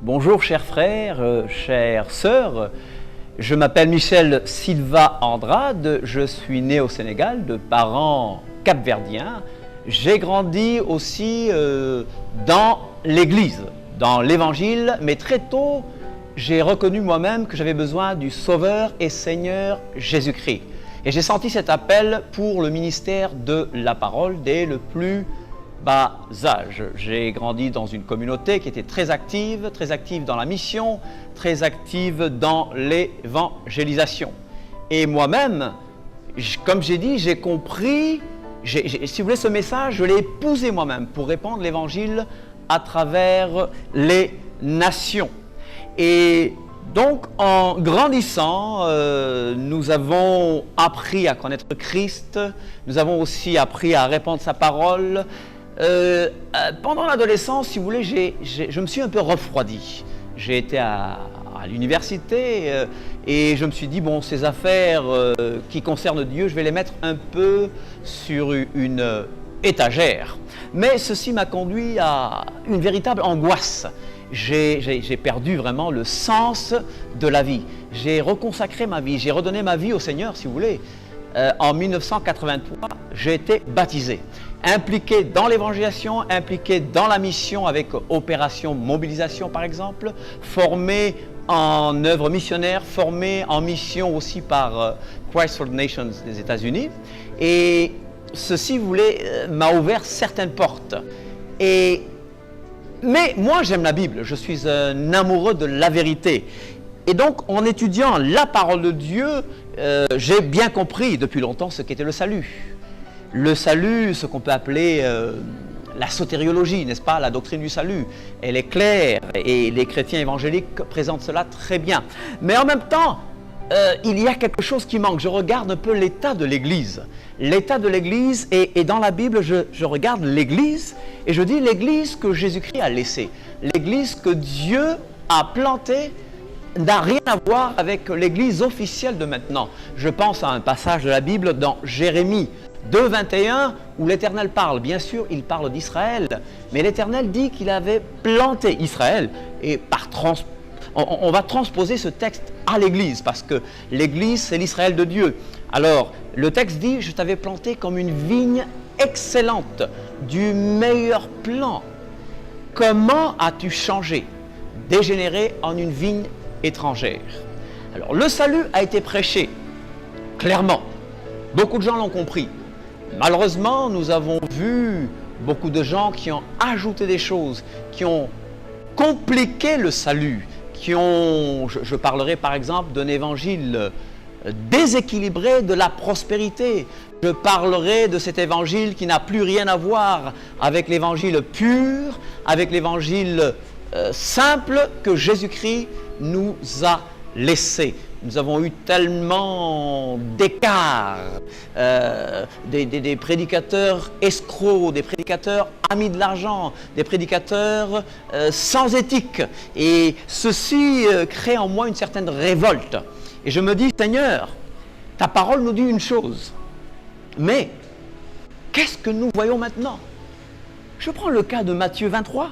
Bonjour chers frères, chères sœurs, je m'appelle Michel Silva Andrade, je suis né au Sénégal de parents capverdiens. J'ai grandi aussi dans l'église, dans l'évangile, mais très tôt, j'ai reconnu moi-même que j'avais besoin du Sauveur et Seigneur Jésus-Christ. Et j'ai senti cet appel pour le ministère de la parole dès le plus bas âge. J'ai grandi dans une communauté qui était très active dans la mission, très active dans l'évangélisation. Et moi-même, comme j'ai dit, j'ai compris, si vous voulez, ce message, je l'ai épousé moi-même pour répandre l'évangile à travers les nations. Et donc, en grandissant, nous avons appris à connaître Christ, nous avons aussi appris à répandre sa parole. Pendant l'adolescence, si vous voulez, je me suis un peu refroidi. J'ai été à l'université et je me suis dit, bon, ces affaires qui concernent Dieu, je vais les mettre un peu sur une étagère. Mais ceci m'a conduit à une véritable angoisse. J'ai perdu vraiment le sens de la vie. J'ai reconsacré ma vie, j'ai redonné ma vie au Seigneur, si vous voulez. En 1983, j'ai été baptisé, impliqué dans l'évangélisation, impliqué dans la mission avec Opération Mobilisation par exemple, formé en œuvre missionnaire, formé en mission aussi par Christ for the Nations des États-Unis. Et ceci, vous voulez, m'a ouvert certaines portes. Mais moi, j'aime la Bible, je suis un amoureux de la vérité. Et donc, en étudiant la parole de Dieu, j'ai bien compris depuis longtemps ce qu'était le salut. Le salut, ce qu'on peut appeler la sotériologie, n'est-ce pas, la doctrine du salut. Elle est claire et les chrétiens évangéliques présentent cela très bien. Mais en même temps, il y a quelque chose qui manque. Je regarde un peu l'état de l'Église. L'état de l'Église, et dans la Bible, je regarde l'Église et je dis l'Église que Jésus-Christ a laissée. L'Église que Dieu a plantée n'a rien à voir avec l'Église officielle de maintenant. Je pense à un passage de la Bible dans Jérémie 2, 21, où l'Éternel parle. Bien sûr, il parle d'Israël, mais l'Éternel dit qu'il avait planté Israël. Et on va transposer ce texte à l'Église, parce que l'Église, c'est l'Israël de Dieu. Alors, le texte dit, je t'avais planté comme une vigne excellente, du meilleur plan. Comment as-tu changé, dégénéré en une vigne étrangère? Alors, le salut a été prêché, clairement. Beaucoup de gens l'ont compris. Malheureusement, nous avons vu beaucoup de gens qui ont ajouté des choses, qui ont compliqué le salut, je parlerai par exemple d'un évangile déséquilibré de la prospérité. Je parlerai de cet évangile qui n'a plus rien à voir avec l'évangile pur, avec l'évangile simple que Jésus-Christ nous a laissé. Nous avons eu tellement d'écarts, des prédicateurs escrocs, des prédicateurs amis de l'argent, des prédicateurs sans éthique. Et ceci crée en moi une certaine révolte. Et je me dis, Seigneur, ta parole nous dit une chose, mais qu'est-ce que nous voyons maintenant? Je prends le cas de Matthieu 23,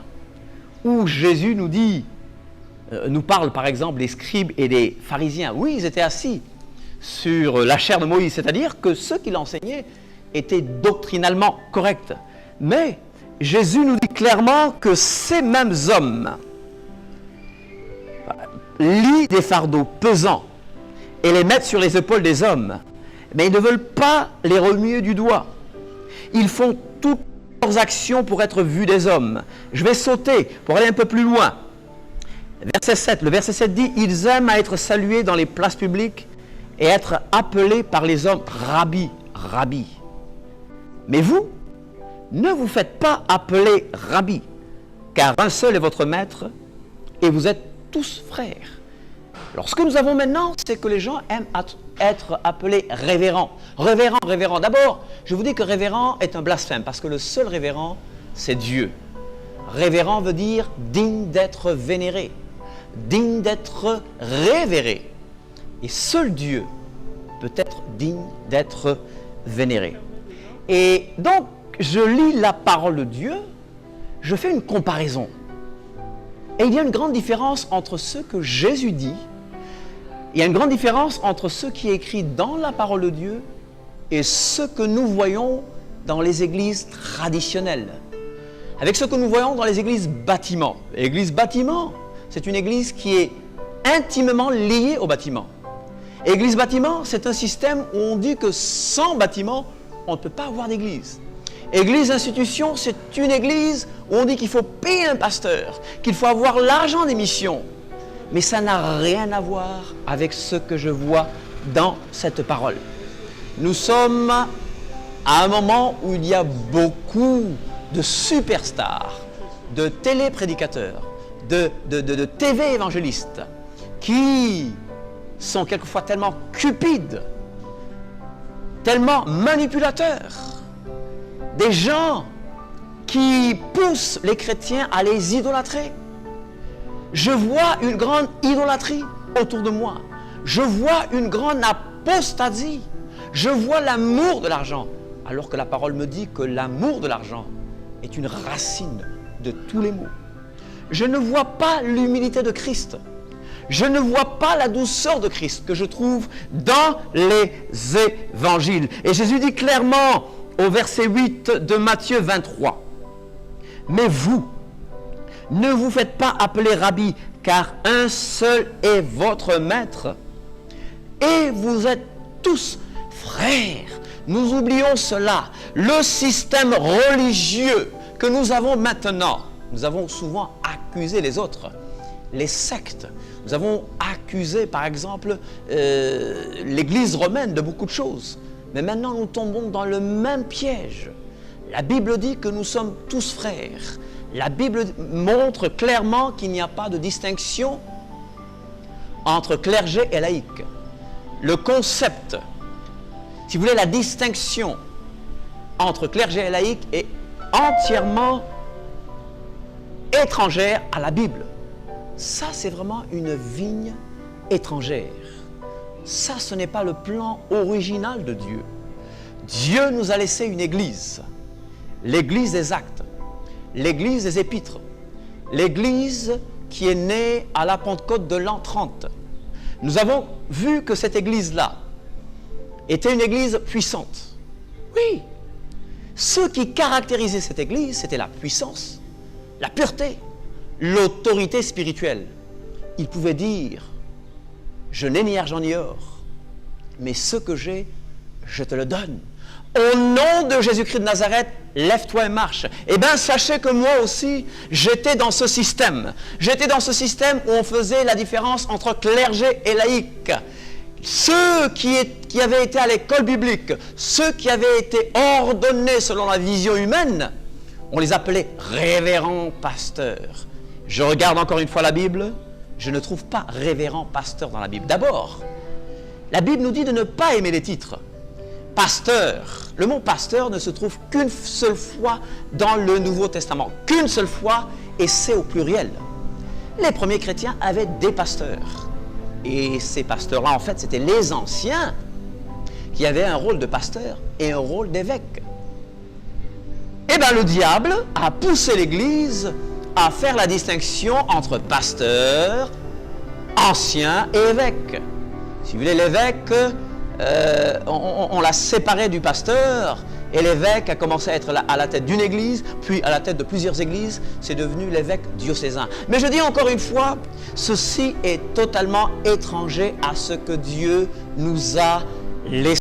où Jésus nous parle par exemple des scribes et des pharisiens. Oui, ils étaient assis sur la chair de Moïse, c'est-à-dire que ceux qui l'enseignaient étaient doctrinalement corrects. Mais Jésus nous dit clairement que ces mêmes hommes lient des fardeaux pesants et les mettent sur les épaules des hommes, mais ils ne veulent pas les remuer du doigt. Ils font toutes leurs actions pour être vus des hommes. Je vais sauter pour aller un peu plus loin. Verset 7, le verset 7 dit, ils aiment à être salués dans les places publiques et être appelés par les hommes rabbi, rabbi. Mais vous, ne vous faites pas appeler rabbi, car un seul est votre maître et vous êtes tous frères. Alors ce que nous avons maintenant, c'est que les gens aiment être appelés révérends. Révérend, révérend. D'abord, je vous dis que révérend est un blasphème, parce que le seul révérend, c'est Dieu. Révérend veut dire digne d'être vénéré, digne d'être révéré. Et seul Dieu peut être digne d'être vénéré. Et donc, je lis la parole de Dieu, je fais une comparaison. Et il y a une grande différence entre ce que Jésus dit, il y a une grande différence entre ce qui est écrit dans la parole de Dieu et ce que nous voyons dans les églises traditionnelles. Avec ce que nous voyons dans les églises bâtiments. L'église bâtiment, c'est une église qui est intimement liée au bâtiment. Église bâtiment, c'est un système où on dit que sans bâtiment, on ne peut pas avoir d'église. Église institution, c'est une église où on dit qu'il faut payer un pasteur, qu'il faut avoir l'argent des missions. Mais ça n'a rien à voir avec ce que je vois dans cette parole. Nous sommes à un moment où il y a beaucoup de superstars, de téléprédicateurs, de TV évangélistes qui sont quelquefois tellement cupides, tellement manipulateurs, des gens qui poussent les chrétiens à les idolâtrer. Je vois une grande idolâtrie autour de moi. Je vois une grande apostasie. Je vois l'amour de l'argent, alors que la parole me dit que l'amour de l'argent est une racine de tous les maux. Je ne vois pas l'humilité de Christ. Je ne vois pas la douceur de Christ que je trouve dans les évangiles. Et Jésus dit clairement au verset 8 de Matthieu 23, « Mais vous, ne vous faites pas appeler Rabbi, car un seul est votre maître. Et vous êtes tous frères. » Nous oublions cela. Le système religieux que nous avons maintenant, nous avons souvent accusé les autres, les sectes. Nous avons accusé, par exemple, l'Église romaine de beaucoup de choses. Mais maintenant, nous tombons dans le même piège. La Bible dit que nous sommes tous frères. La Bible montre clairement qu'il n'y a pas de distinction entre clergé et laïc. Le concept, si vous voulez, la distinction entre clergé et laïc est entièrement étrangère à la Bible. Ça, c'est vraiment une vigne étrangère. Ça, ce n'est pas le plan original de Dieu. Dieu nous a laissé une église, l'église des actes, l'église des épîtres, l'église qui est née à la Pentecôte de l'an 30. Nous avons vu que cette église-là était une église puissante. Oui, ce qui caractérisait cette église, c'était la puissance, la pureté, l'autorité spirituelle. Il pouvait dire, je n'ai ni argent ni or, mais ce que j'ai, je te le donne. Au nom de Jésus-Christ de Nazareth, lève-toi et marche. Eh bien, sachez que moi aussi, j'étais dans ce système. J'étais dans ce système où on faisait la différence entre clergé et laïc. Ceux qui avaient été à l'école biblique, ceux qui avaient été ordonnés selon la vision humaine, on les appelait révérends pasteurs. Je regarde encore une fois la Bible, je ne trouve pas révérend pasteur dans la Bible. D'abord, la Bible nous dit de ne pas aimer les titres. Pasteur, le mot pasteur ne se trouve qu'une seule fois dans le Nouveau Testament. Qu'une seule fois, et c'est au pluriel. Les premiers chrétiens avaient des pasteurs. Et ces pasteurs-là, en fait, c'était les anciens qui avaient un rôle de pasteur et un rôle d'évêque. Eh bien, le diable a poussé l'Église à faire la distinction entre pasteur, ancien et évêque. Si vous voulez, l'évêque, on l'a séparé du pasteur, et l'évêque a commencé à être à la tête d'une église, puis à la tête de plusieurs églises, c'est devenu l'évêque diocésain. Mais je dis encore une fois, ceci est totalement étranger à ce que Dieu nous a laissé.